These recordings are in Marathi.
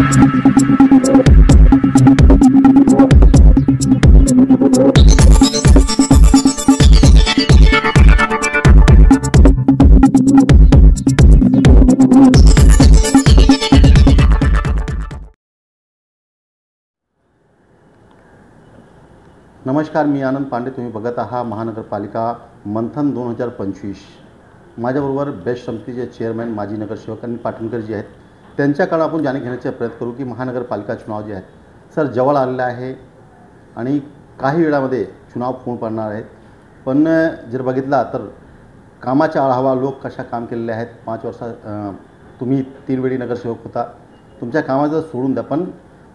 नमस्कार, मी आनंद पांडे. तुम्ही बघत आहात महानगरपालिका मंथन 2025. माझ्याबरोबर बेस्ट समितीचे चेअरमॅन माजी नगरसेवक आणि पाटणकर जे आहेत त्यांच्याकडे आपण जाणून घेण्याचा प्रयत्न करू की महानगरपालिका चुनाव जे आहेत सर जवळ आलेले आहे आणि काही वेळामध्ये चुनाव पूर्ण पडणार आहेत. पण जर बघितला तर कामाचा आढावा लोक कशा काम केलेले आहेत. 5 वर्षात तुम्ही 3 वेळी नगरसेवक होता. तुमच्या कामाचं सोडून द्या, पण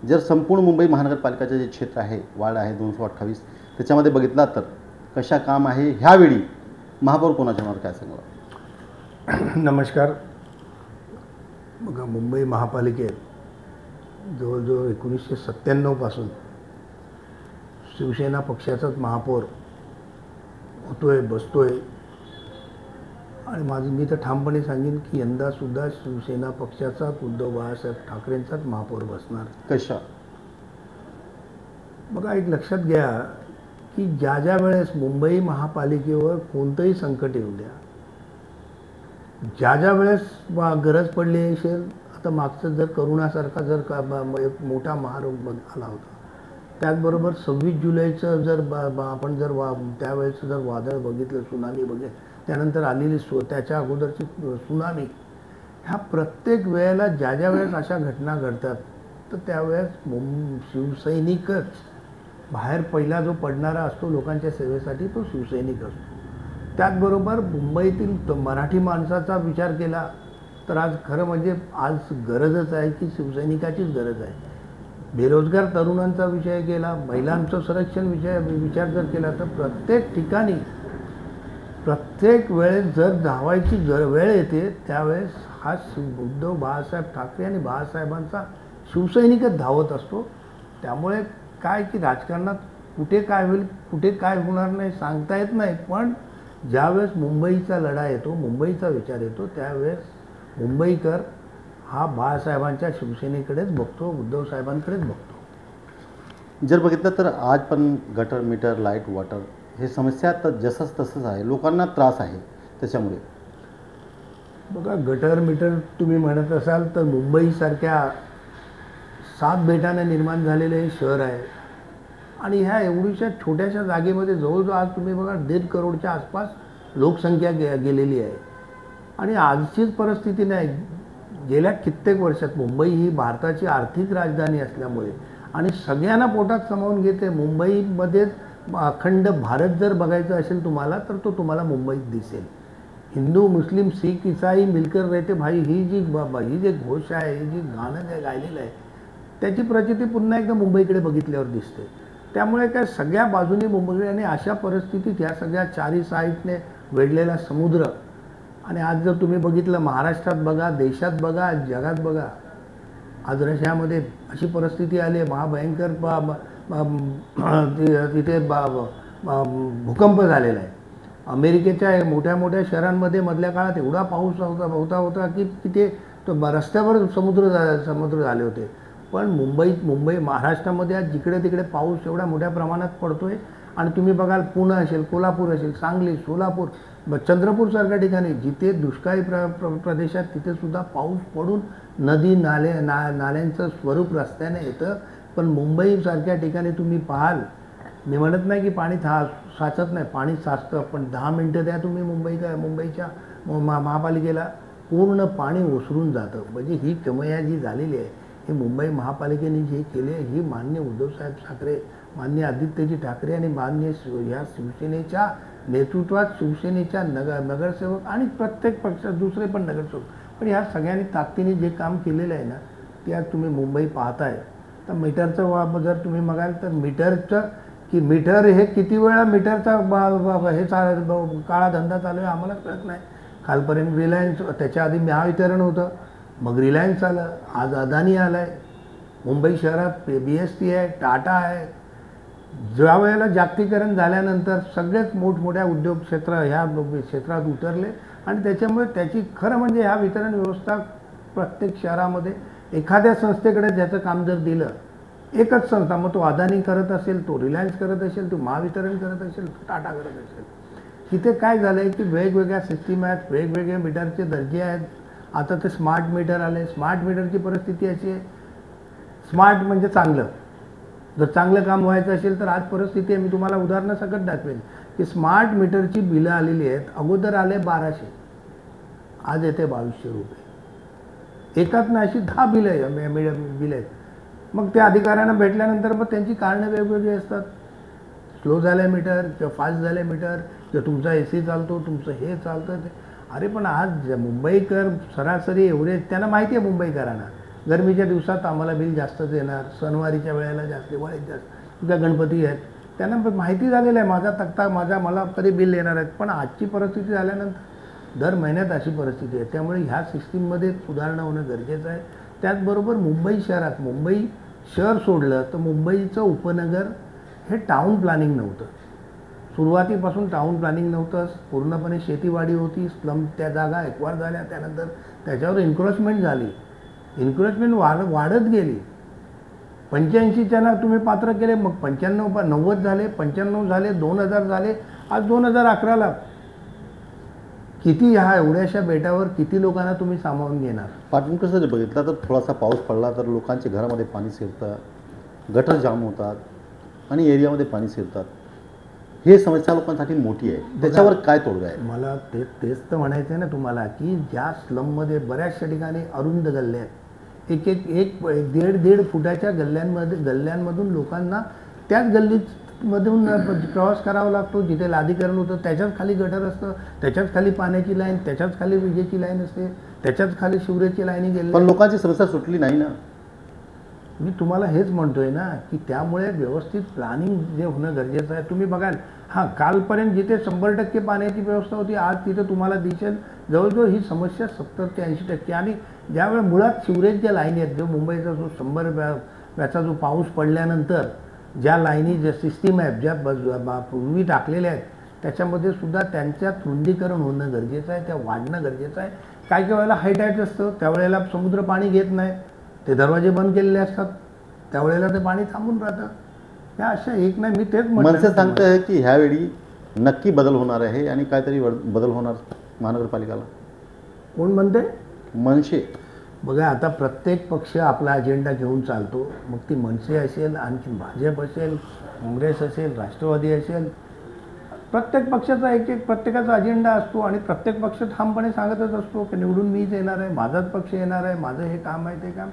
जर संपूर्ण मुंबई महानगरपालिकाचं जे क्षेत्र आहे वार्ड आहे 228 त्याच्यामध्ये बघितला तर कशा काम आहे ह्यावेळी महापौर कोणाच्या नावावर काय सांगाल? नमस्कार. बघा, मुंबई महापालिकेत जवळजवळ 1997 पासून शिवसेना पक्षाचाच महापौर होतोय बसतोय आणि मी तर ठामपणे सांगेन की यंदासुद्धा शिवसेना पक्षाचाच उद्धव बाळासाहेब ठाकरेंचाच महापौर बसणार. कशा? बघा, एक लक्षात घ्या की ज्या वेळेस मुंबई महापालिकेवर कोणतंही संकट येऊ द्या, ज्या वेळेस गरज पडली असेल, आता मागचं जर करोनासारखा जर एक मोठा महारोग आला होता, त्याचबरोबर 26 जुलैचं जर आपण जर त्यावेळेचं जर वादळ बघितलं, सुनामी बघितलं, त्यानंतर आलेली त्याच्या अगोदरची सुनामी, ह्या प्रत्येक वेळेला ज्या वेळेस अशा घटना घडतात तर त्यावेळेस शिवसैनिकच बाहेर पहिला जो पडणारा असतो लोकांच्या सेवेसाठी तो शिवसैनिक असतो. त्याचबरोबर मुंबईतील मराठी माणसाचा विचार केला तर आज खरं म्हणजे आज गरजच आहे की शिवसैनिकाचीच गरज आहे. बेरोजगार तरुणांचा विषय केला, महिलांचं संरक्षण विचार जर केला तर प्रत्येक ठिकाणी प्रत्येक वेळेस जर धावायची वेळ येते त्यावेळेस हा उद्धव बाळासाहेब ठाकरे आणि बाळासाहेबांचा शिवसैनिकच धावत असतो. त्यामुळे काय की राजकारणात कुठे काय होईल कुठे काय होणार नाही सांगता येत नाही, पण ज्यावेळेस मुंबईचा लढा येतो, मुंबईचा विचार येतो, त्यावेळेस मुंबईकर हा बाळासाहेबांच्या शिवसेनेकडेच बघतो, उद्धव साहेबांकडेच बघतो. जर बघितलं तर आज पण गटर मीटर लाईट वॉटर हे समस्या तर जसंच तसंच आहे, लोकांना त्रास आहे. त्याच्यामुळे बघा, गटर मीटर तुम्ही म्हणत असाल तर मुंबईसारख्या 7 बेटाने निर्माण झालेले हे शहर आहे आणि ह्या एवढीशा छोट्याशा जागेमध्ये जवळजवळ आज तुम्ही बघा 1.5 करोडच्या आसपास लोकसंख्या गेलेली आहे. आणि आजचीच परिस्थिती नाही, गेल्या कित्येक वर्षात मुंबई ही भारताची आर्थिक राजधानी असल्यामुळे आणि सगळ्यांना पोटात सामावून घेते. मुंबईमध्येच अखंड भारत जर बघायचं असेल तुम्हाला तर तो तुम्हाला मुंबईत दिसेल. हिंदू मुस्लिम शीख ईसाई मिलकर रहते भाई ही जी घोष आहे, ही जी गाणं जे गायलेलं आहे त्याची प्रचिती पुन्हा एकदा मुंबईकडे बघितल्यावर दिसते. त्यामुळे काय सगळ्या बाजूने मुंबई आणि अशा परिस्थितीत ह्या सगळ्या चारी साईडने वेढलेला समुद्र आणि आज जर तुम्ही बघितलं महाराष्ट्रात बघा, देशात बघा, जगात बघा, आज रशियामध्ये अशी परिस्थिती आली आहे, महाभयंकर तिथे भूकंप झालेला आहे. अमेरिकेच्या मोठ्या मोठ्या शहरांमध्ये मधल्या काळात एवढा पाऊस होता की ते रस्त्यावर समुद्र झाले होते. पण मुंबई महाराष्ट्रामध्ये आज जिकडे तिकडे पाऊस एवढ्या मोठ्या प्रमाणात पडतोय आणि तुम्ही बघाल पुणे असेल, कोल्हापूर असेल, सांगली, सोलापूर, चंद्रपूरसारख्या ठिकाणी जिथे दुष्काळी प्रदेशात तिथे सुद्धा पाऊस पडून नदी नाल्यांचं स्वरूप रस्त्याने येतं. पण मुंबईसारख्या ठिकाणी तुम्ही पाहाल, मी म्हणत नाही की पाणी साचत नाही, पाणी साचतं, पण 10 मिनटं द्या तुम्ही मुंबईच्या महापालिकेला पूर्ण पाणी ओसरून जातं. म्हणजे ही कमया जी झालेली आहे ही मुंबई महापालिकेने जे केले ही माननीय उद्धवसाहेब ठाकरे, माननीय आदित्यजी ठाकरे आणि माननीय ह्या शिवसेनेच्या नेतृत्वात शिवसेनेच्या नगरसेवक आणि प्रत्येक पक्षात दुसरे पण नगरसेवक, पण ह्या सगळ्यांनी ताकदीने जे काम केलेलं आहे ना ते आज तुम्ही मुंबई पाहताय. तर मीटरचं जर तुम्ही बघाल तर मीटर हे किती वेळा मीटरचा हे काळा धंदा चालू आहे आम्हाला कळत नाही. कालपर्यंत रिलायन्स, त्याच्या आधी महावितरण होतं, मग रिलायन्स आलं, आज अदानी आलं आहे. मुंबई शहरात BST आहे, टाटा आहे. ज्या वेळेला जागतिकीकरण झाल्यानंतर सगळेच मोठमोठ्या उद्योग ह्या क्षेत्रात उतरले आणि त्याच्यामुळे त्याची खरं म्हणजे ह्या वितरण व्यवस्था प्रत्येक शहरामध्ये एखाद्या संस्थेकडे ज्याचं काम जर दिलं, एकच संस्था, मग तो अदानी करत असेल, तो रिलायन्स करत असेल, तो महावितरण करत असेल, तो टाटा करत असेल, इथे काय झालं आहे की वेगवेगळ्या सिस्टीम आहेत, वेगवेगळे मीटरचे दर्जे आहेत. आता ते स्मार्ट मीटर आले. स्मार्ट मीटरची परिस्थिती अशी आहे, स्मार्ट म्हणजे चांगलं. जर चांगलं काम व्हायचं असेल तर आज परिस्थिती आहे, मी तुम्हाला उदाहरणासकट दाखवेन की स्मार्ट मीटरची बिलं आलेली आहेत. अगोदर आले 1200, आज येते 2200 रुपये. एकात ना अशी 10 बिलं आहेत. मग त्या अधिकाऱ्यांना भेटल्यानंतर मग त्यांची कारणं वेगवेगळी असतात. स्लो झालं आहे मीटर, किंवा फास्ट झालं आहे मीटर, किंवा तुमचा AC चालतो, तुमचं हे चालतं ते. अरे पण आज मुंबईकर सरासरी एवढे, त्यांना माहिती आहे मुंबईकरांना गरमीच्या दिवसात आम्हाला बिल जास्तच येणार, सणवारीच्या वेळेला जास्त, दिवाळीत जास्त, उद्या गणपती आहेत, त्यांना माहिती झालेलं आहे माझा तक्ता, मला कधी बिल येणार आहेत. पण आजची परिस्थिती झाल्यानंतर दर महिन्यात अशी परिस्थिती आहे. त्यामुळे ह्या सिस्टीममध्ये सुधारणा होणं गरजेचं आहे. त्याचबरोबर मुंबई शहरात, मुंबई शहर सोडलं तर मुंबईचं उपनगर हे टाऊन प्लॅनिंग नव्हतं. सुरुवातीपासून टाऊन प्लॅनिंग नव्हतं. पूर्णपणे शेतीवाडी होती, स्लम त्या जागा एक्वायर झाल्या, त्यानंतर त्याच्यावर एन्क्रोचमेंट झाली. एन्क्रोचमेंट वाढत गेली. 85च्या ना तुम्ही पात्र केले, मग 95, 90 झाले, 95 झाले, 2000 झाले, आज 2011ला. किती ह्या एवढ्याशा बेटावर किती लोकांना तुम्ही सामावून घेणार? पाटणकर सर बघितलं तर थोडासा पाऊस पडला तर लोकांच्या घरामध्ये पाणी शिरतं, गटर जाम होतात आणि एरियामध्ये पाणी शिरतात. हे समस्या लोकांसाठी मोठी आहे. त्याच्यावर काय तोडगा आहे? मला तेच तर म्हणायचं आहे ना तुम्हाला, की ज्या स्लममध्ये बऱ्याचशा ठिकाणी अरुंद गल्ले आहेत, एक 1.5 फुटाच्या गल्ल्यांमधून लोकांना त्याच गल्लीमधून प्रवास करावा लागतो. जिथे लादीकरण होतं त्याच्याच खाली गटर असतं, त्याच्याच खाली पाण्याची लाईन, त्याच्याच खाली विजेची लाईन असते, त्याच्याच खाली शिवरेजची लाईनी गेली. पण लोकांची समस्या सुटली नाही ना. मी तुम्हाला हेच म्हणतोय ना, की त्यामुळे व्यवस्थित प्लॅनिंग जे होणं गरजेचं आहे. तुम्ही बघाल, हां, कालपर्यंत जिथे 100% पाण्याची व्यवस्था होती, आज तिथे तुम्हाला दिसेल जवळजवळ ही समस्या 70 ते 80%. आणि ज्यावेळेस मुळात शिवरेजच्या लाईनी आहेत, जो मुंबईचा जो 100 व्याचा जो पाऊस पडल्यानंतर ज्या लाईनी, ज्या सिस्टीम आहेत, ज्या पूर्वी टाकलेल्या आहेत, त्याच्यामध्ये सुद्धा त्यांच्यात रुंदीकरण होणं गरजेचं आहे, त्या वाढणं गरजेचं आहे. काही काही वेळेला हायटाईट असतं, त्यावेळेला समुद्र पाणी घेत नाही, ते दरवाजे बंद केलेले असतात, त्यावेळेला ते पाणी थांबून राहतं. ह्या अशा एक नाही, मी तेच मनसे सांगतं आहे की ह्यावेळी नक्की बदल होणार आहे आणि काहीतरी बदल होणार महानगरपालिकाला. कोण म्हणते? मनसे. बघा, आता प्रत्येक पक्ष आपला अजेंडा घेऊन चालतो. मग ती मनसे असेल, आणखी भाजप असेल, काँग्रेस असेल, राष्ट्रवादी असेल, प्रत्येक पक्षाचा प्रत्येकाचा अजेंडा असतो. आणि प्रत्येक पक्ष ठामपणे सांगतच असतो की निवडून मीच येणार आहे, माझाच पक्ष येणार आहे, माझं हे काम आहे, ते काम.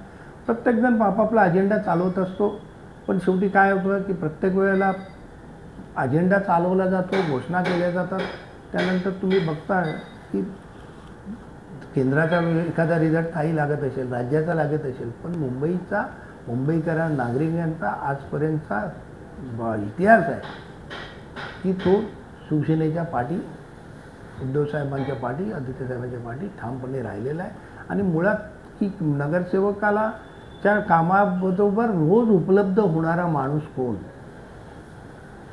प्रत्येकजण आपापला अजेंडा चालवत असतो. पण शेवटी काय होतं की प्रत्येक वेळेला अजेंडा चालवला जातो, घोषणा केल्या जातात, त्यानंतर तुम्ही बघता की केंद्राचा एखादा रिझल्ट काही लागत असेल, राज्याचा लागत असेल, पण मुंबईकरांना, नागरिकांचा आजपर्यंतचा इतिहास आहे की तो शिवसेनेच्या पाठी, उद्धवसाहेबांच्या पाठी, आदित्यसाहेबांच्या पाठी ठामपणे राहिलेला आहे. आणि मुळात की नगरसेवकाला च्या कामाबरोबर रोज उपलब्ध होणारा माणूस कोण?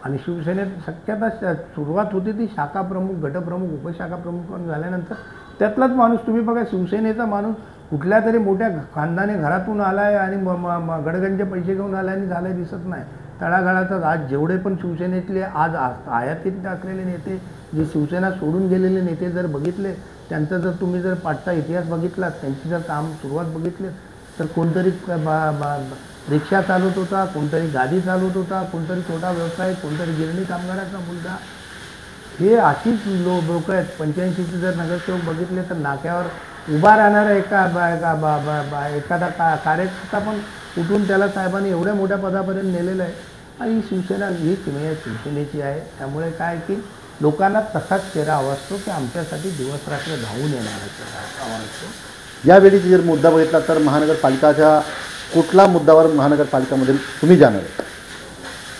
आणि शिवसेनेत शक्यता सुरुवात होती ती शाखाप्रमुख, गटप्रमुख, उपशाखाप्रमुख झाल्यानंतर त्यातलाच माणूस. तुम्ही बघा, शिवसेनेचा माणूस कुठल्या तरी मोठ्या खानदानी घरातून आला आहे आणि गडगंजे पैसे घेऊन आला आणि झालं दिसत नाही. तळागाळाचाच आज जेवढे पण शिवसेनेतले आज आयातीत असलेले नेते, जे शिवसेना सोडून गेलेले नेते जर बघितले, त्यांचा जर तुम्ही जर पाठचा इतिहास बघितला, त्यांची जर काम सुरुवात बघितली, तर कोणतरी रिक्षा चालवत होता, कोणतरी गाडी चालवत होता, कोणतरी छोटा व्यवसाय, कोणतरी गिरणी कामगाराचा मुलगा. हे अशीच लोक आहेत. 85चे जर नगरसेवक बघितले तर नाक्यावर उभा राहणारा एखादा कार्यकर्ता पण उठून त्याला साहेबांनी एवढ्या मोठ्या पदापर्यंत नेलेलं आहे. आणि शिवसेना ही किमया शिवसेनेची आहे. त्यामुळे काय की लोकांना तसाच चेहरा आवडतो की आमच्यासाठी दिवस रात्र धावून येणारा चेहरा आवडतो. यावेळी जर मुद्दा बघितला तर महानगरपालिकाच्या कुठला मुद्द्यावर महानगरपालिकामध्ये तुम्ही जाणार आहे?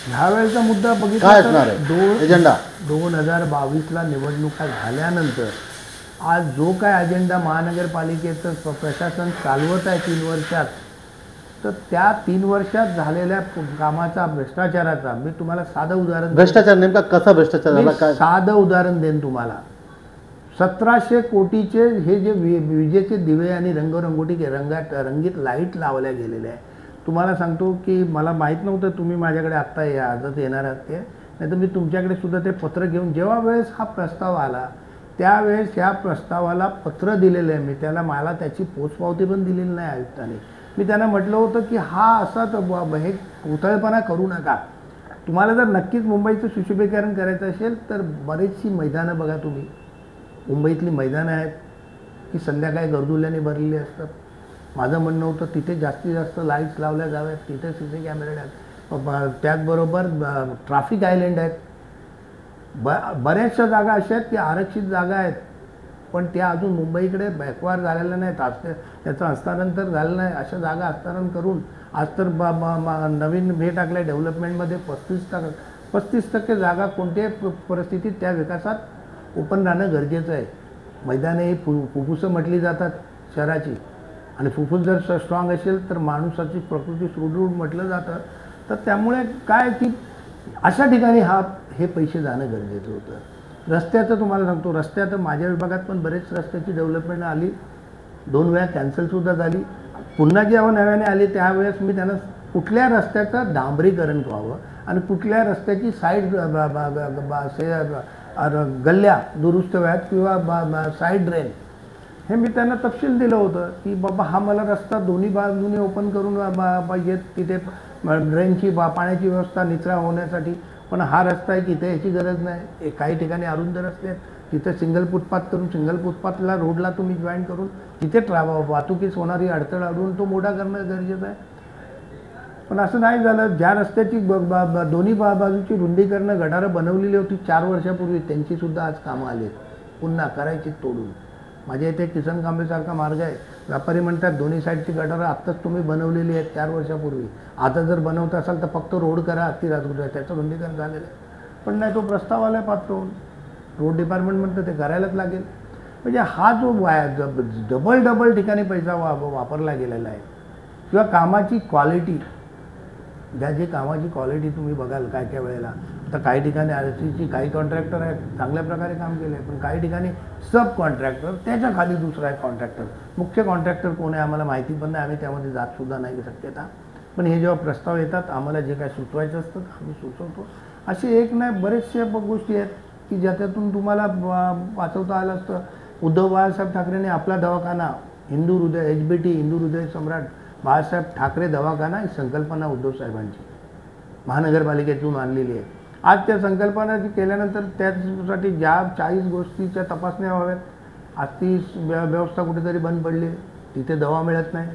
ह्यावेळेचा मुद्दा काय बघितला असणार आहे एजेंडा? 2022ला निवडणुका झाल्यानंतर आज जो काय अजेंडा महानगरपालिकेचं प्रशासन चालवत आहे 3 वर्षात, तर त्या 3 वर्षात झालेल्या कामाचा, भ्रष्टाचाराचा, मी तुम्हाला साधं उदाहरण, भ्रष्टाचार नेमका कसा भ्रष्टाचार झाला, काय साधं उदाहरण देईन तुम्हाला. 1700 कोटीचे हे जे विजेचे दिवे आणि रंगरंगोटी रंगीत लाईट लावल्या गेलेल्या आहे. तुम्हाला सांगतो की मला माहीत नव्हतं तुम्ही माझ्याकडे आत्ता आजच येणार आहात ते, नाही तर मी तुमच्याकडे सुद्धा ते पत्र घेऊन जेव्हा वेळेस हा प्रस्ताव आला त्यावेळेस ह्या प्रस्तावाला पत्र दिलेलं आहे मी त्याला. मला त्याची पोचपावती पण दिलेली नाही आयुक्ताने. मी त्यांना म्हटलं होतं की हा असा हे उथळपणा करू नका. तुम्हाला जर नक्कीच मुंबईचं सुशोभीकरण करायचं असेल तर बरीचशी मैदानं बघा तुम्ही. मुंबईतली मैदानं आहेत की संध्याकाळी गर्दुल्याने भरलेली असतात. माझं म्हणणं होतं तिथे जास्तीत जास्त लाईट्स लावल्या जाव्यात, तिथे CC कॅमेरे आहेत. त्याचबरोबर ट्रॅफिक आयलंड आहेत. बऱ्याचशा जागा अशा आहेत की आरक्षित जागा आहेत पण त्या अजून मुंबईकडे बॅकवार झालेल्या नाहीत. त्याचं हस्तांतर झालं नाही. अशा जागा हस्तांतरण करून आज तर नवीन हे टाकलं आहे डेव्हलपमेंटमध्ये 35% जागा कोणत्याही परिस्थितीत त्या विकासात ओपन राहणं गरजेचं आहे. मैदानं ही फुफ्फुसं म्हटली जातात शहराची आणि फुफ्फुस जर स्ट्रॉंग असेल तर माणसाची प्रकृती सुदृढ म्हटलं जातं. तर त्यामुळे काय की अशा ठिकाणी हे पैसे जाणं गरजेचं होतं. रस्त्याचं तुम्हाला सांगतो, रस्त्याचं माझ्या विभागात पण बरेच रस्त्याची डेव्हलपमेंट आली. 2 वेळा कॅन्सलसुद्धा झाली. पुन्हा जेव्हा नव्याने आली त्यावेळेस मी त्यांना कुठल्या रस्त्याचं डांबरीकरण व्हावं आणि कुठल्या रस्त्याची साईड गल्ल्या दुरुस्त व्हाव्यात किंवा साईड ड्रेन हे मी त्यांना तपशील दिलं होतं की बाबा हा मला रस्ता दोन्ही बाजूने ओपन करून पाहिजे तिथे ड्रेनची पाण्याची व्यवस्था निचरा होण्यासाठी. पण हा रस्ता आहे की इथे याची गरज नाही. काही ठिकाणी अरुंद रस्ते आहेत तिथे सिंगल फुटपाथ करून सिंगल फुटपाथला रोडला तुम्ही जॉईन करून तिथे वाहतुकीस होणारी अडथळ अडवून तो मोठा करणं गरजेचं आहे. पण असं नाही झालं. ज्या रस्त्याची दोन्ही बाजूची रुंदीकरणं गटारं बनवलेली होती 4 वर्षापूर्वी त्यांचीसुद्धा आज कामं आली पुन्हा करायची तोडून. माझ्या इथे किसन कांबेसारखा मार्ग आहे. व्यापारी म्हणतात दोन्ही साईडची गटारं आत्ताच तुम्ही बनवलेली आहेत 4 वर्षापूर्वी. आता जर बनवत असाल तर फक्त रोड करा अति राजगुरू त्याचं रुंदीकरण झालेलं आहे. पण नाही तो प्रस्ताव आला आहे पात्र होऊन. रोड डिपार्टमेंट म्हणतं ते करायलाच लागेल. म्हणजे हा जो डबल ठिकाणी पैसा वापरला गेलेला आहे किंवा कामाची क्वालिटी ज्याची कामाची क्वालिटी तुम्ही बघाल काय वेळेला तर काही ठिकाणी RCची काही कॉन्ट्रॅक्टर आहेत चांगल्या प्रकारे काम केलं आहे पण काही ठिकाणी सब कॉन्ट्रॅक्टर त्याच्या खाली दुसरा आहे कॉन्ट्रॅक्टर. मुख्य कॉन्ट्रॅक्टर कोण आहे आम्हाला माहिती पण नाही. आम्ही त्यामध्ये जातसुद्धा नाही शक्यता. पण हे जेव्हा प्रस्ताव येतात आम्हाला जे काय सुचवायचं असतं आम्ही सुचवतो. असे एक नाही बरेचशा गोष्टी आहेत की ज्याच्यातून तुम्हाला वाचवता आलं असतं. उद्धव बाळासाहेब ठाकरेंनी आपला दवाखाना हिंदू हृदय HBT हिंदू हृदय सम्राट बाळासाहेब ठाकरे दवाखाना ही संकल्पना उद्धव साहेबांची महानगरपालिकेतून आणलेली आहे. आज त्या संकल्पना केल्यानंतर त्यासाठी ज्या 40 गोष्टीच्या तपासण्या व्हाव्यात आज ती व्यवस्था कुठेतरी बंद पडली. तिथे दवा मिळत नाही.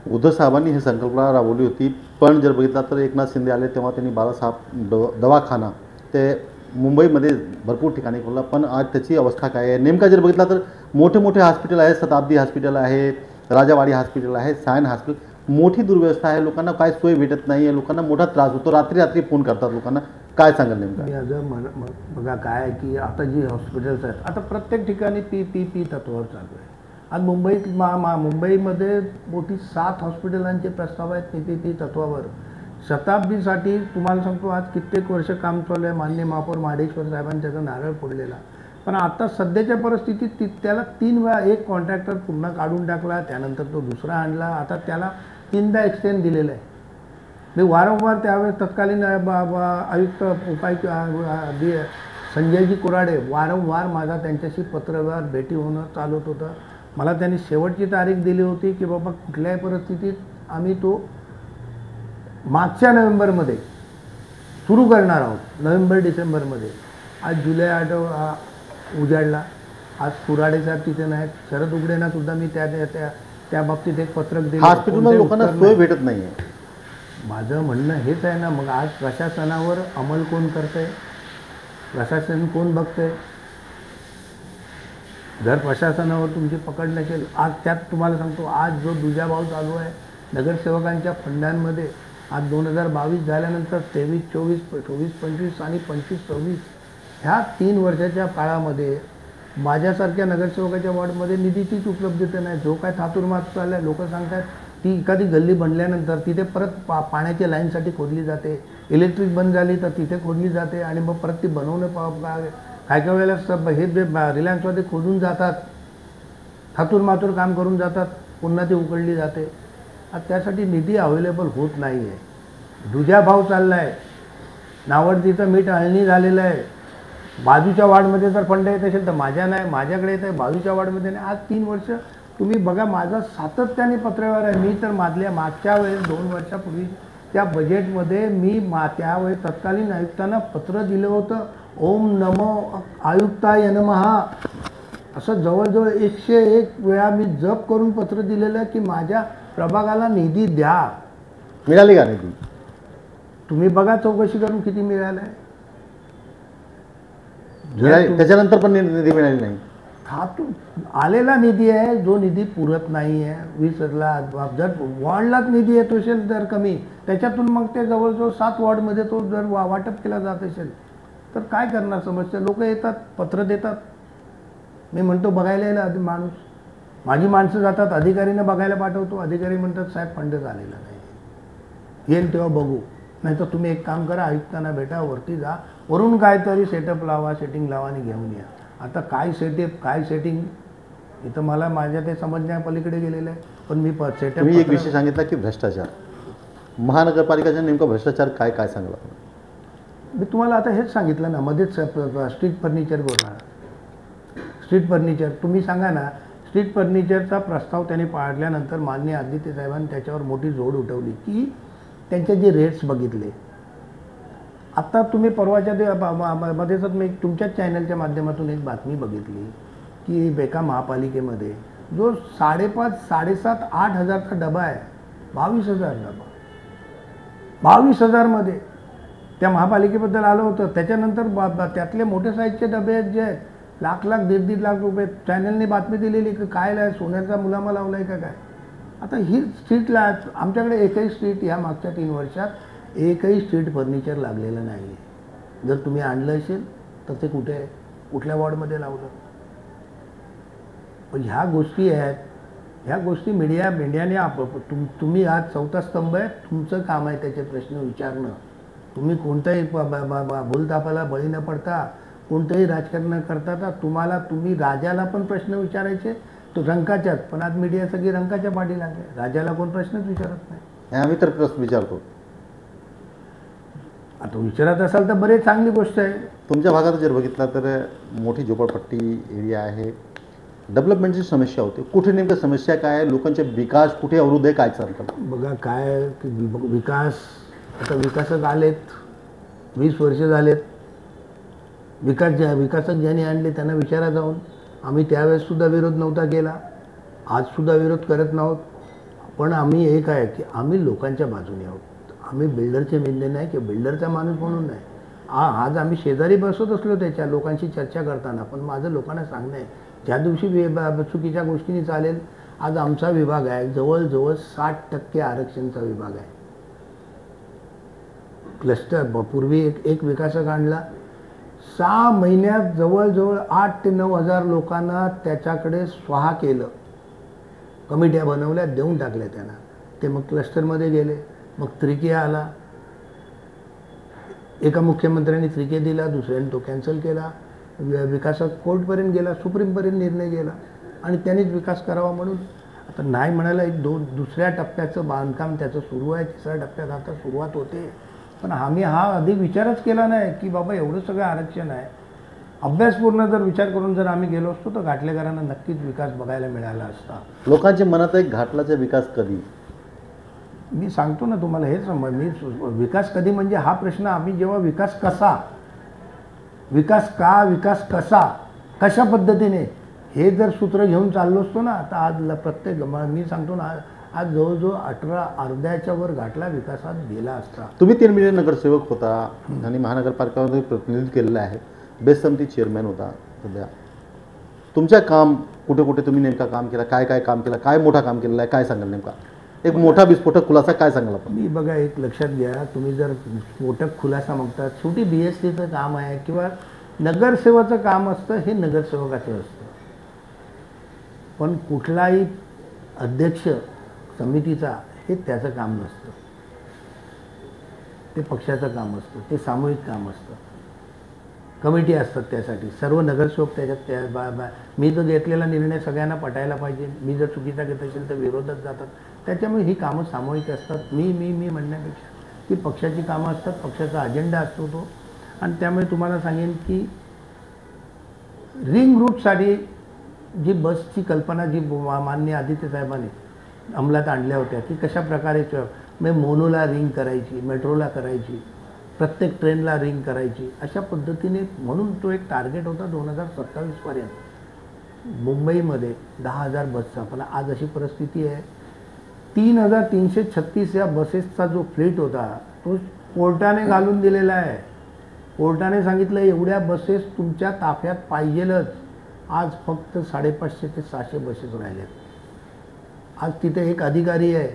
उद्धव साहेबांनी ही संकल्पना राबवली होती पण जर बघितला तर एकनाथ शिंदे आले तेव्हा त्यांनी बाळासाहेब दवाखाना ते मुंबईमध्ये भरपूर ठिकाणी खोलला. पण आज त्याची अवस्था काय आहे नेमका जर बघितला तर मोठे मोठे हॉस्पिटल आहे. शताब्दी हॉस्पिटल आहे, राजावाडी हॉस्पिटल आहे, सायन हॉस्पिटल मोठी दुर्व्यवस्था आहे. लोकांना काय सोय भेटत नाही आहे. लोकांना मोठा त्रास होतो. रात्री फोन करतात लोकांना. काय सांगाल नेमकं? बघा काय आहे की आता जी हॉस्पिटल्स आहेत आता प्रत्येक ठिकाणी PPP तत्वावर चालू आहे. आज मुंबईत मुंबईमध्ये मोठी 7 हॉस्पिटलांचे प्रस्ताव आहेत PPP तत्वावर. शताब्दीसाठी तुम्हाला सांगतो आज कित्येक वर्ष काम चालू आहे. माननीय महापौर महाडेश्वर साहेबांनी त्याचा नारळ फोडलेला. पण आता सध्याच्या परिस्थितीत त्याला 3 वेळा एक कॉन्ट्रॅक्टर पुन्हा काढून टाकला त्यानंतर तो दुसरा आणला. आता त्याला 3दा एक्सटेंड दिलेलं आहे. मी वारंवार त्यावेळेस तत्कालीन आयुक्त उपायुक्त संजयजी कुराडे वारंवार माझा त्यांच्याशी पत्रव्यवहार भेटी होणं चालत होतं. मला त्यांनी शेवटची तारीख दिली होती की बाबा कुठल्याही परिस्थितीत आम्ही तो मागच्या नोव्हेंबरमध्ये सुरू करणार आहोत. नोव्हेंबर-डिसेंबरमध्ये. आज जुलै 8 उजाडला. आज कुराडे साहेब तिथे नाहीत. शरद उगडेंना सुद्धा मी त्या बाबतीत एक पत्रक दिलं. हॉस्पिटलमध्ये लोकांना सोय भेटत नाही आहे. माझं म्हणणं हेच आहे ना. मग आज प्रशासनावर अंमल कोण करतंय? प्रशासन कोण बघतंय? जर प्रशासनावर तुमची पकड नसेल आज त्यात तुम्हाला सांगतो आज जो दुजाभाव चालू आहे नगरसेवकांच्या फंडांमध्ये आज 2022 झाल्यानंतर 23-24, 24-25 आणि 25-26 ह्या 3 वर्षाच्या काळामध्ये माझ्यासारख्या नगरसेवकाच्या वॉर्डमध्ये निधीचीच उपलब्धता नाही. जो काय थातुरमात चालला आहे लोक सांगतात ती एखादी गल्ली बनल्यानंतर तिथे परत पाण्याच्या लाईनसाठी खोदली जाते. इलेक्ट्रिक बंद झाली तर तिथे खोदली जाते आणि मग परत ती बनवणं काय काय वेळेला हे रिलायन्समध्ये खोदून जातात, थातूर मातूर काम करून जातात, पुन्हा ती उकळली जाते. आता त्यासाठी निधी अवेलेबल होत नाही आहे. दुधा भाव चालला आहे, नावडतीचं मीठ अळणी झालेलं आहे. बाजूच्या वार्डमध्ये जर फंड येत असेल तर माझ्या नाही, माझ्याकडे येत आहे, बाजूच्या वार्डमध्ये नाही. आज 3 वर्ष तुम्ही बघा, माझं सातत्याने पत्रव्यवहार आहे. मी तर मागच्या वेळेस 2 वर्षापूर्वी त्या बजेटमध्ये मी त्यावेळेस तत्कालीन आयुक्तांना पत्र दिलं होतं, ओम नमो आयुक्ताय नमः असं जवळजवळ 101 वेळा मी जप करून पत्र दिलेलं की माझ्या प्रभागाला निधी द्या. मिळाली का निधी? तुम्ही बघा चौकशी करून किती मिळालं आहे. त्याच्यानंतर पण निधी मिळाली नाही. हा तो आलेला निधी आहे, जो निधी पुरत नाही आहे. 20,000 जर वॉर्डलाच निधी येत असेल तर कमी, त्याच्यातून मग ते जवळजवळ 7 वॉर्डमध्ये तो जर वाटप केला जात असेल तर काय करणार? समस्या लोक येतात, पत्र देतात. मी म्हणतो बघायला येईल आधी माणूस, माझी माणसं जातात, अधिकारीनं बघायला पाठवतो. अधिकारी म्हणतात साहेब फंड झालेला नाही, येईल तेव्हा बघू. नाही तर तुम्ही एक काम करा, आयुक्तांना भेटा, वरती जा, वरून काहीतरी सेटअप लावा, सेटिंग लावा आणि घेऊन या. आता काय सेटअप काय सेटिंग इथं मला माझ्या ते समजण्या पलीकडे गेलेलं आहे. पण मी सेटअप, तुम्ही एक विषय सांगितला की भ्रष्टाचार, महानगरपालिकेचा नेमका भ्रष्टाचार काय काय सांगला? मी तुम्हाला आता हेच सांगितलं ना, मध्येच स्ट्रीट फर्निचर घोटाळा. स्ट्रीट फर्निचर तुम्ही सांगा ना, स्ट्रीट फर्निचरचा प्रस्ताव त्यांनी पाडल्यानंतर माननीय आदित्य साहेबांनी त्याच्यावर मोठी जोड उठवली की त्यांचे जे रेट्स बघितले. आत्ता तुम्ही परवाच्या मध्येच मी तुमच्याच चॅनलच्या माध्यमातून एक बातमी बघितली की एका महापालिकेमध्ये जो 5.5, 7.5, 8 हजारचा डबा आहे, 22,000 डबा, 22,000मध्ये त्या महापालिकेबद्दल आलं होतं. त्याच्यानंतर त्यातले मोठे साईजचे डबे आहेत जे आहेत, लाख 1.5 लाख रुपये. चॅनलने बातमी दिलेली की काय सोन्याचा मुलामा लावला आहे का काय. आता ही स्ट्रीटला आमच्याकडे एकही स्ट्रीट या मागच्या 3 वर्षात एकही स्ट्रीट फर्निचर लागलेलं नाही आहे. जर तुम्ही आणलं असेल तर ते कुठे आहे, कुठल्या वॉर्डमध्ये लावलं. पण ह्या गोष्टी आहेत, ह्या गोष्टी मीडियाने तुम्ही आज 4था स्तंभ आहे, तुमचं काम आहे त्याचे प्रश्न विचारणं. तुम्ही कोणत्याही भूलतापाला बळी न पडता कोणतंही राजकारण करता तुम्ही राजाला पण प्रश्न विचारायचे, तो रंकाच्याच. पण आज मीडिया सगळी रंकाच्या पाठी लागले, राजाला कोण प्रश्नच विचारत नाही. आम्ही तर प्रश्न विचारतो. आता विचारत असाल तर बरेच चांगली गोष्ट आहे. तुमच्या भागात जर बघितला तर मोठी झोपडपट्टी एरिया आहे, डेव्हलपमेंटची समस्या होते. कुठे नेमकं समस्या काय आहे, लोकांचे विकास कुठे अवरोध आहे, काय चालतं? बघा काय विकास, आता विकासक आलेत, 20 वर्ष झालेत. विकासक ज्यांनी आणले त्यांना विचारा जाऊन. आम्ही त्यावेळेससुद्धा विरोध नव्हता केला, आजसुद्धा विरोध करत नाहोत. पण आम्ही एक आहे की आम्ही लोकांच्या बाजूने आहोत. आम्ही बिल्डरचे मेंढे नाही किंवा बिल्डरचा माणूस म्हणून नाही. आज आम्ही शेजारी बसत असलो त्याच्या लोकांशी चर्चा करताना, पण माझं लोकांना सांगणं आहे, ज्या दिवशी चुकीच्या गोष्टींनी चालेल. आज आमचा विभाग आहे जवळजवळ 60% आरक्षणचा विभाग आहे. क्लस्टर पूर्वी एक विकासक आणला, 6 महिन्यात जवळजवळ 8 ते 9 हजार लोकांना त्याच्याकडे स्वाहा केलं. कमिट्या बनवल्या, देऊन टाकल्या त्यांना. ते मग क्लस्टरमध्ये गेले. मग त्रिके आला, एका मुख्यमंत्र्यांनी त्रिके दिला, दुसऱ्याने तो कॅन्सल केला. विकासक कोर्टपर्यंत गेला, सुप्रीमपर्यंत निर्णय गेला आणि त्यांनीच विकास करावा म्हणून. आता नाही म्हणायला दुसऱ्या टप्प्याचं बांधकाम त्याचं सुरू आहे, 3ऱ्या टप्प्यात आता सुरुवात होते. पण आम्ही हा अधिक विचारच केला नाही की बाबा एवढं सगळं आरक्षण आहे. अभ्यासपूर्ण जर विचार करून जर आम्ही गेलो असतो तर घाटलेकरांना नक्कीच विकास बघायला मिळाला असता. लोकांच्या मनात एक घाटलाचा विकास कधी? मी सांगतो ना तुम्हाला, हेच मी विकास कधी म्हणजे हा प्रश्न आम्ही जेव्हा विकास कसा, विकास का, विकास कसा, कशा पद्धतीने, हे जर सूत्र घेऊन चाललो असतो ना, तर आज प्रत्येक मी सांगतो ना, आज जवळजवळ 18 अर्ध्याच्या वर घाटला विकासात गेला असता. तुम्ही 3 महिने नगरसेवक होता आणि महानगरपालिकामध्ये प्रतिनिधित्व केलेलं आहे, बेस्ट समिती चेअरमॅन होता सध्या. तुमचं काम कुठे कुठे तुम्ही नेमका काम केला, काय काय काम केलं, काय मोठा काम केलेलं आहे, काय सांगाल नेमका? एक मोठा विस्फोटक खुलासा काय सांगाल आपण? मी बघा, एक लक्षात घ्या, तुम्ही जर स्फोटक खुलासा मागता, छोटी BSTचं काम आहे किंवा नगरसेवाचं काम असतं, हे नगरसेवकाचं असतं. पण कुठलाही अध्यक्ष समितीचा हे त्याचं काम नसतं, ते पक्षाचं काम असतं, ते सामूहिक काम असतं. कमिटी असतात त्यासाठी, सर्व नगरसेवक त्याच्यात मी जो घेतलेला निर्णय सगळ्यांना पटायला पाहिजे, मी जर चुकीचा घेत असेल तर विरोधात जातात. त्याच्यामुळे ही कामं सामूहिक असतात. मी म्हणण्यापेक्षा ती पक्षाची कामं असतात, पक्षाचा अजेंडा असतो तो. आणि त्यामुळे तुम्हाला सांगेन की रिंग रूटसाठी जी बसची कल्पना जी माननीय आदित्य साहेबांनी अंमलात आणल्या होत्या की कशा प्रकारे मोनोला रिंग करायची, मेट्रोला करायची, प्रत्येक ट्रेनला रिंग करायची, अशा पद्धतीने. म्हणून तो एक टार्गेट होता 2027पर्यंत मुंबईमध्ये 10,000 बसचा. पण आज अशी परिस्थिती आहे 3,336 या बसेसचा जो फ्लीट होता तो कोर्टाने घालून दिलेला आहे. कोर्टाने सांगितलं एवढ्या बसेस तुमच्या ताफ्यात पाहिजेलच. आज फक्त 550 ते 600 बसेस राहिल्यात. आज तिथे एक अधिकारी आहे,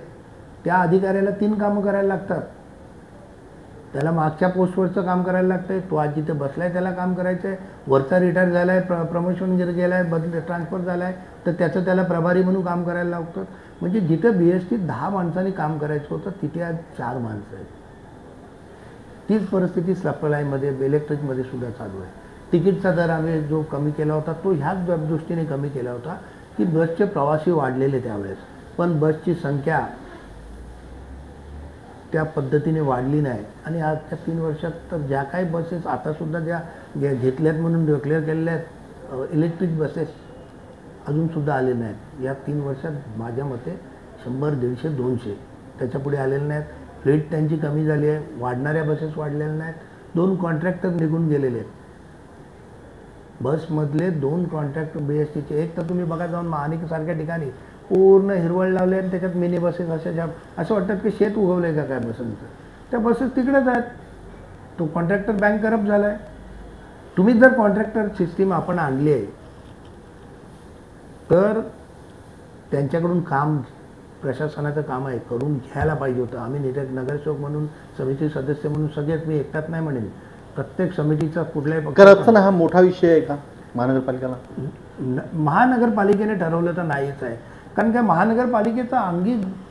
त्या अधिकाऱ्याला 3 कामं करायला लागतात. त्याला मागच्या पोस्टवरचं काम करायला लागतं आहे, तो आज जिथे बसला आहे त्याला काम करायचं आहे, वरचा रिटायर झाला आहे, प्रमोशन गेला आहे, ट्रान्सफर झाला आहे, तर त्याचं त्याला प्रभारी म्हणून काम करायला लागतं. म्हणजे जिथं BSTत 10 माणसांनी काम करायचं होतं तिथे आज 4 माणसं आहेत. तीच परिस्थिती सप्लायमध्ये, इलेक्ट्रिकमध्ये सुद्धा चालू आहे. तिकीटचा दर आम्ही जो कमी केला होता तो ह्याच दृष्टीने कमी केला होता की बसचे प्रवासी वाढलेले त्यावेळेस, पण बसची संख्या त्या पद्धतीने वाढली नाही. आणि आजच्या 3 वर्षात तर ज्या काही बसेस आतासुद्धा ज्या घेतल्यात म्हणून डिक्लेअर केलेल्या आहेत इलेक्ट्रिक बसेस अजूनसुद्धा आले नाहीत. या 3 वर्षात माझ्या मते 100, 150, 200 त्याच्यापुढे आलेले नाहीत. फ्लीट त्यांची कमी झाली आहे, वाढणाऱ्या बसेस वाढलेल्या नाहीत. 2 कॉन्ट्रॅक्टर निघून गेलेले आहेत बसमधले. 2 कॉन्ट्रॅक्टर BSTचे. एक तर तुम्ही बघा जाऊन महानिकसारख्या ठिकाणी पूर्ण हिरवळ लावले आणि त्याच्यात मिनी बसेस असं वाटतात की शेत उगवलं आहे का काय बसांचं. त्या बसेस तिकडेच आहेत. तो कॉन्ट्रॅक्टर बँक करप्ट झाला आहे. तुम्ही जर कॉन्ट्रॅक्टर सिस्टीम आपण आणली आहे तर त्यांच्याकडून काम, प्रशासनाचं काम आहे, करून घ्यायला पाहिजे होतं. आम्ही नगरसेवक म्हणून, समिती सदस्य म्हणून सगळेच, मी एकटाच नाही म्हणेन, प्रत्येक समितीचा कुठल्याही करप्शन हा मोठा विषय आहे का महानगरपालिकेला? महानगरपालिकेने ठरवलं तर नाहीच आहे. कारण का महानगरपालिकेचा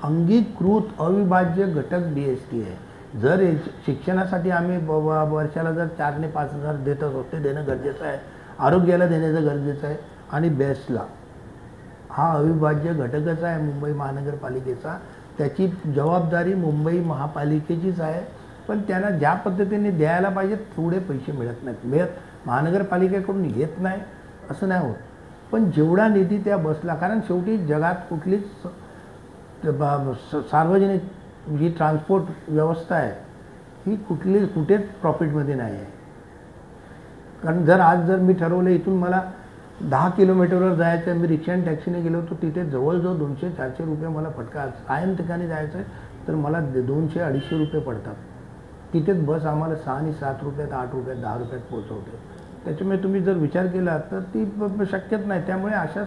अंगीकृत अविभाज्य घटक BST आहे. जर शिक्षणासाठी आम्ही वर्षाला जर 4 ते 5,000 देत असतो ते देणं गरजेचं आहे, आरोग्याला देण्याचं गरजेचं आहे, आणि बेस्टला हा अविभाज्य घटकच आहे मुंबई महानगरपालिकेचा. त्याची जबाबदारी मुंबई महापालिकेचीच आहे. पण त्यांना ज्या पद्धतीने द्यायला पाहिजे थोडे पैसे मिळत नाहीत. महानगरपालिकेकडून येत नाही असं नाही होत, पण जेवढा निधी त्या बसला, कारण शेवटी जगात कुठलीच सार्वजनिक जी ट्रान्सपोर्ट व्यवस्था आहे ही कुठेच प्रॉफिटमध्ये नाही आहे. कारण जर मी ठरवलं इथून मला 10 किलोमीटरवर जायचं आहे, मी रिक्षा आणि टॅक्सीने गेलो तर तिथे जवळजवळ 200-400 रुपये मला फटका. सायन ठिकाणी जायचं आहे तर मला 200-250 रुपये पडतात. तिथेच बस आम्हाला 6 आणि 7 रुपयात, 8 रुपयात, 10 रुपयात पोहोचवते. त्याच्यामुळे तुम्ही जर विचार केला तर ती शक्यच नाही. त्यामुळे अशा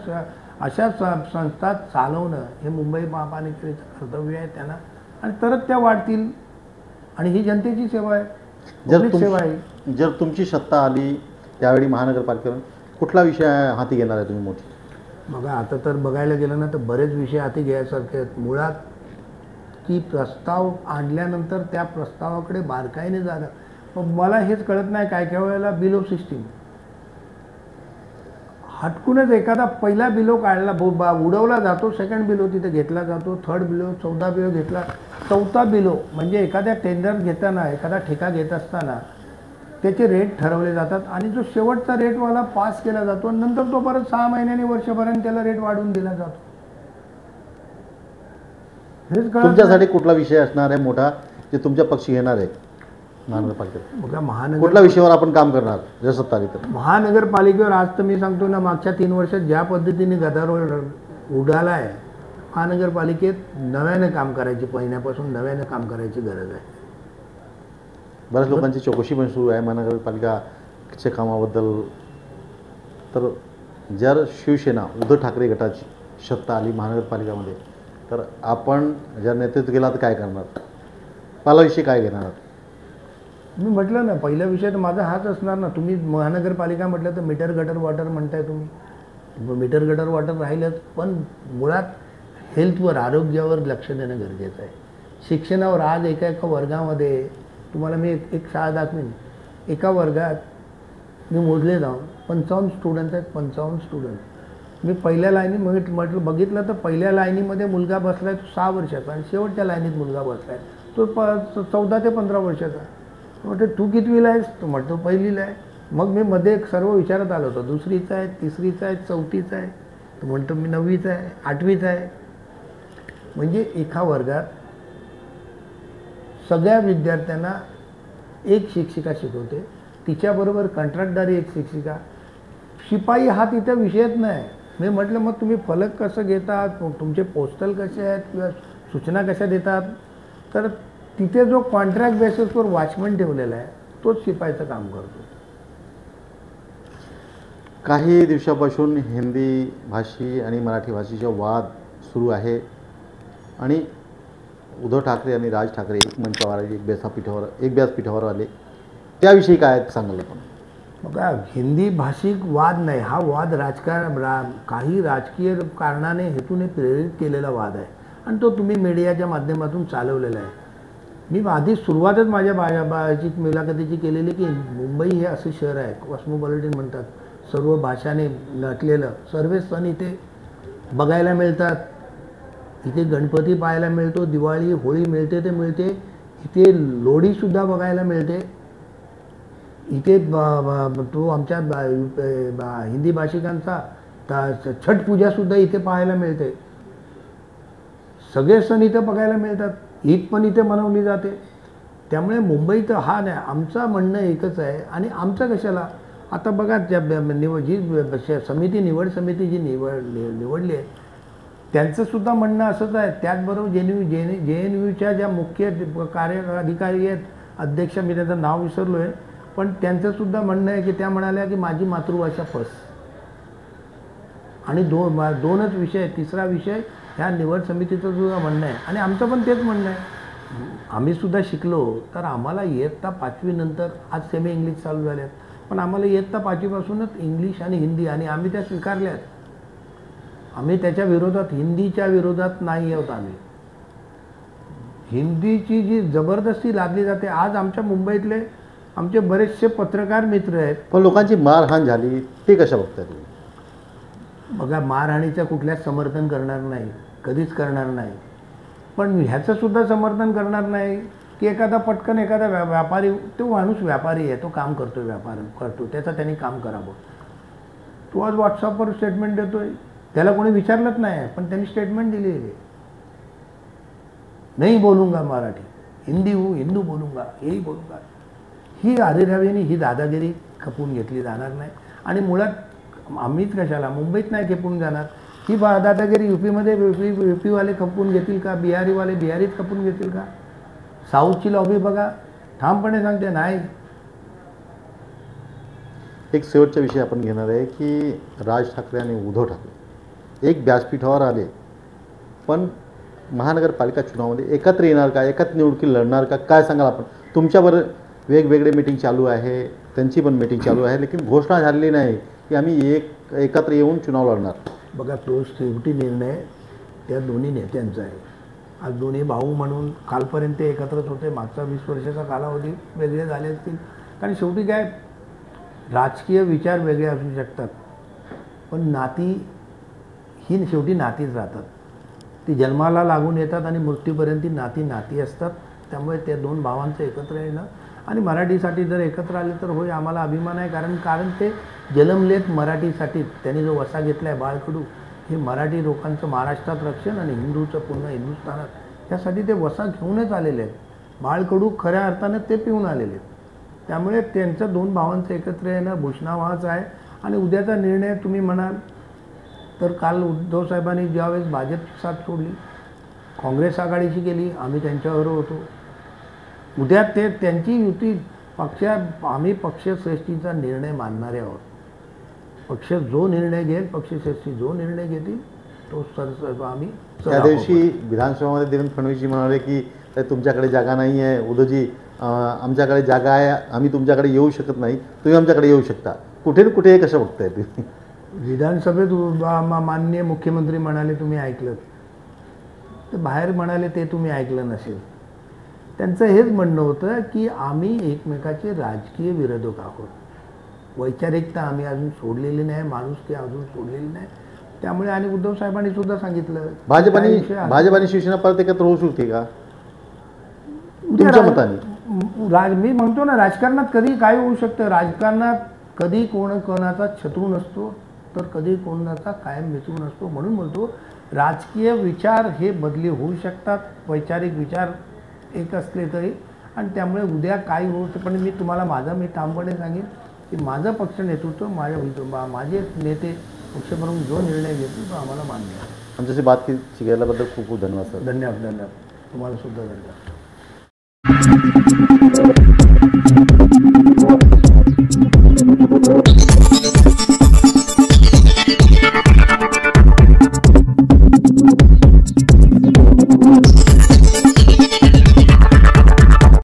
संस्था चालवणं हे मुंबई महापालिकेचं कर्तव्य आहे त्यांना, आणि तरच त्या वाढतील. आणि ही जनतेची सेवा आहे, पब्लिक सेवा आहे. जर तुमची सत्ता आली त्यावेळी महानगरपालिकेवर कुठला विषय हाती घेणार आहे तुम्ही मोठी? बघा आता तर बघायला गेलं ना तर बरेच विषय हाती घ्यायसारखे आहेत. मुळात की प्रस्ताव आणल्यानंतर त्या प्रस्तावाकडे बारकाईने जाणं. पण मला हेच कळत नाही काय वेळेला बिलो सिस्टीम हटकूनच एखादा पहिला बिलो काढला उडवला जातो, सेकंड बिलो तिथे घेतला जातो, थर्ड बिलो, 14 बिलो घेतला, 4था बिलो म्हणजे एखाद्या टेंडर घेताना, एखादा ठेका घेत असताना त्याचे रेट ठरवले जातात आणि जो शेवटचा रेटवाला पास केला जातो आणि नंतर तो परत 6 महिन्यांनी, वर्षभराने त्याला रेट वाढवून दिला जातो. तुमच्यासाठी कुठला विषय असणार आहे मोठा जे तुमच्या पक्षी घेणार आहे महानगरपालिकेत? बघा कुठल्या विषयावर आपण काम करणार जर सत्ता आली तर? महानगरपालिकेवर आज तर मी सांगतो ना, मागच्या 3 वर्षात ज्या पद्धतीने गदारोळ उडाला आहे, महानगरपालिकेत नव्याने काम करायची, पहिल्यापासून नव्याने काम करायची गरज आहे. बऱ्याच लोकांची चौकशी पण सुरू आहे महानगरपालिकाच्या कामाबद्दल. तर जर शिवसेना उद्धव ठाकरे गटाची सत्ता आली महानगरपालिकामध्ये तर आपण जर नेतृत्व केला तर काय करणार? पहिला विषय काय घेणार? मी म्हटलं ना, पहिला विषय तर माझा हाच असणार ना. तुम्ही महानगरपालिका म्हटलं तर मीटर गटर वॉटर म्हणताय तुम्ही. मीटर गटर वॉटर राहिलंच, पण मुळात हेल्थवर, आरोग्यावर लक्ष देणं गरजेचं आहे. शिक्षणावर आज एका वर्गामध्ये तुम्हाला मी एक शाळा दाखवीन. एका वर्गात मी मोजले जाऊन 55 स्टुडंट आहेत, 55 स्टुडंट. मी पहिल्या लाईनीत म्हटलं बघितलं तर पहिल्या लाईनीमध्ये मुलगा बसला आहे तो 6 वर्षाचा आणि शेवटच्या लाईनीत मुलगा बसला आहे तो 14 ते 15 वर्षाचा. म्हटलं तू कितवीला आहेस? तो म्हटलं पहिलीला आहे. मग मी मध्ये सर्व विचारत आलो होतो, दुसरीचा आहे, तिसरीचा आहे, चौथीचा आहे. तो म्हणतो मी 9वीचा आहे, 8वीचा आहे. म्हणजे एका वर्गात सगळ्या विद्यार्थ्यांना एक शिक्षिका शिकवते, तिच्याबरोबर कंत्राटदारी एक शिक्षिका. शिपाई हा तिथं विषयच नाही. मी म्हटलं मग तुम्ही फलक कसं घेतात, तुमचे पोस्टल कसे आहेत किंवा सूचना कशा देतात? तर तिथे जो कॉन्ट्रॅक्ट बेसिसवर वॉचमन ठेवलेला आहे तोच शिपाईचं काम करतो. काही दिवसापासून हिंदी भाषी आणि मराठी भाषेचे वाद सुरू आहे आणि उद्धव ठाकरे आणि राज ठाकरे एक मंचावर आले, एक व्यासपीठावर आले. त्याविषयी काय सांगाल आपण? बघा, हिंदी भाषिक वाद नाही, हा वाद काही राजकीय कारणाने हेतूने प्रेरित केलेला वाद आहे आणि तो तुम्ही मीडियाच्या माध्यमातून चालवलेला आहे. मी आधी सुरुवातच माझ्या मुलाखतीची केलेली की मुंबई हे असं शहर आहे, कॉस्मोपॉलिटन म्हणतात, सर्व भाषाने नटलेलं. सर्व सण इथे बघायला मिळतात. इथे गणपती पाहायला मिळतो, दिवाळी होळी मिळते ते मिळते. इथे लोढीसुद्धा बघायला मिळते. इथे तो आमच्या हिंदी भाषिकांचा छठ पूजासुद्धा इथे पाहायला मिळते. सगळे सण इथे बघायला मिळतात. ईद पण इथे मनवली जाते. त्यामुळे मुंबईत हा नाही, आमचं म्हणणं एकच आहे. आणि आमचं कशाला, आता बघा जी समिती निवड समिती जी निवडली आहे त्यांचंसुद्धा म्हणणं असंच आहे. त्याचबरोबर JNUच्या ज्या मुख्य कार्यअधिकारी आहेत, अध्यक्ष, मी त्याचं नाव विसरलो आहे, पण त्यांचंसुद्धा म्हणणं आहे की त्या म्हणाल्या की माझी मातृभाषा फस. आणि दोनच विषय, तिसरा विषय ह्या निवड समितीचं सुद्धा म्हणणं आहे. आणि आमचं पण तेच म्हणणं आहे. आम्हीसुद्धा शिकलो तर आम्हाला इयत्ता 5वी नंतर, आज सेमी इंग्लिश चालू झाल्यात, पण आम्हाला इयत्ता 5वीपासूनच इंग्लिश आणि हिंदी, आणि आम्ही त्या स्वीकारल्यात. आम्ही त्याच्या विरोधात, हिंदीच्या विरोधात नाही आहोत. आम्ही हिंदीची जी जबरदस्ती लादली जाते, आज आमच्या मुंबईतले आमचे बरेचसे पत्रकार मित्र आहेत. पण लोकांची मारहाण झाली, ते कशा बघताय तुम्ही? बघा, मारहाणीचं कुठल्याच समर्थन करणार नाही, कधीच करणार नाही. पण ह्याचंसुद्धा समर्थन करणार नाही की पटकन एखादा व्यापारी, तो माणूस व्यापारी आहे, तो काम करतो, व्यापार करतो, त्याचं त्यांनी काम करावं. तो आज व्हॉट्सअपवर स्टेटमेंट देतोय, त्याला कोणी विचारलंच नाही, पण त्यांनी स्टेटमेंट दिली आहे, नाही बोलूंगा मराठी, हिंदू बोलूंगा, हेही बोलूंगा. ही आरेरावीने ही दादागिरी खपून घेतली जाणार नाही. आणि मुळात आम्हीच कशाला, मुंबईत नाही खपून जाणार. ही दादागिरी युपीमध्ये युपीवाले खपून घेतील का? बिहारीवाले बिहारीत खपून घेतील का? साऊथची लॉबी बघा, ठामपणे सांगते नाही. एक शेवटचा विषय आपण घेणार आहे की राज ठाकरे आणि उद्धव ठाकरे एक व्यासपीठावर आले, पण महानगरपालिका चुनावामध्ये एकत्र येणार का, एकत्र निवडणुकी लढणार का, काय सांगाल आपण? तुमच्याबरोबर वेगवेगळे मीटिंग चालू आहे, त्यांची पण मीटिंग चालू आहे, लेकिन घोषणा झालेली नाही की आम्ही एकत्र येऊन चुनाव लढणार. बघा, तो शेवटी निर्णय त्या दोन्ही नेत्यांचा आहे. आज दोन्ही भाऊ म्हणून कालपर्यंत ते एकत्रच होते, मागचा 20 वर्षाचा कालावधी वेगळे झाले असतील. कारण शेवटी काय, राजकीय विचार वेगळे असू शकतात, पण नाती ही शेवटी नातीच राहतात. ती जन्माला लागून येतात आणि मृत्यूपर्यंत ती नाती असतात. त्यामुळे त्या दोन भावांचं एकत्र येणं, आणि मराठीसाठी जर एकत्र आले तर होय, आम्हाला अभिमान आहे. कारण ते जन्मलेत मराठीसाठी. त्यांनी जो वसा घेतला आहे बाळकडू, हे मराठी लोकांचं महाराष्ट्रात रक्षण आणि हिंदूचं पूर्ण हिंदुस्थानात, त्यासाठी ते वसा घेऊनच आलेले आहेत. बाळकडू खऱ्या अर्थानं ते पिऊन आलेले आहेत. त्यामुळे त्यांचं दोन भावांचं एकत्र येणं भूषणावहाचं आहे. आणि उद्याचा निर्णय तुम्ही म्हणाल तर काल उद्धव साहेबांनी ज्यावेळेस भाजपची साथ सोडली, काँग्रेस आघाडीशी केली, आम्ही त्यांच्याबरोबर होतो. उद्या ते त्यांची युती आम्ही पक्षश्रेष्ठीचा निर्णय मानणारे आहोत. पक्ष जो निर्णय घेईल, पक्षश्रेष्ठी जो निर्णय घेतील तो आम्ही. त्या दिवशी विधानसभेमध्ये देवेंद्र फडणवीसजी म्हणाले की तुमच्याकडे जागा नाही आहे, उद्धवजी आमच्याकडे जागा आहे, आम्ही तुमच्याकडे येऊ शकत नाही, तुम्ही आमच्याकडे येऊ शकता. कुठे ना कुठे कसं बघताय तुम्ही? विधानसभेत माननीय मुख्यमंत्री म्हणाले, तुम्ही ऐकलं, तर बाहेर म्हणाले ते तुम्ही ऐकलं नसेल. त्यांचं हेच म्हणणं होतं की आम्ही एकमेकाचे राजकीय विरोधक आहोत. वैचारिकता आम्ही अजून सोडलेली नाही, माणुसकी अजून सोडलेली नाही. त्यामुळे आणि उद्धव साहेबांनी सुद्धा सांगितलं भाजप आणि शिवसेना परत एकत्र होऊ शकते का उद्या तुमच्या मताने? मी म्हणतो ना, राजकारणात कधी काय होऊ शकतं. राजकारणात कधी कोणाचा शत्रू नसतो, तर कधी कोणाचा कायम मित्र नसतो. म्हणून म्हणतो राजकीय विचार हे बदली होऊ शकतात, वैचारिक विचार एक असले तरी. आणि त्यामुळे उद्या काय होतं, पण मी तुम्हाला मी ठामपणे सांगेन की माझं पक्ष नेतृत्व, माझे नेते पक्षप्रमुख जो निर्णय घेतील तो आम्हाला मान्य आहे. आमच्याशी बात केल्याबद्दल खूप खूप धन्यवाद सर. धन्यवाद. तुम्हाला सुद्धा धन्यवाद.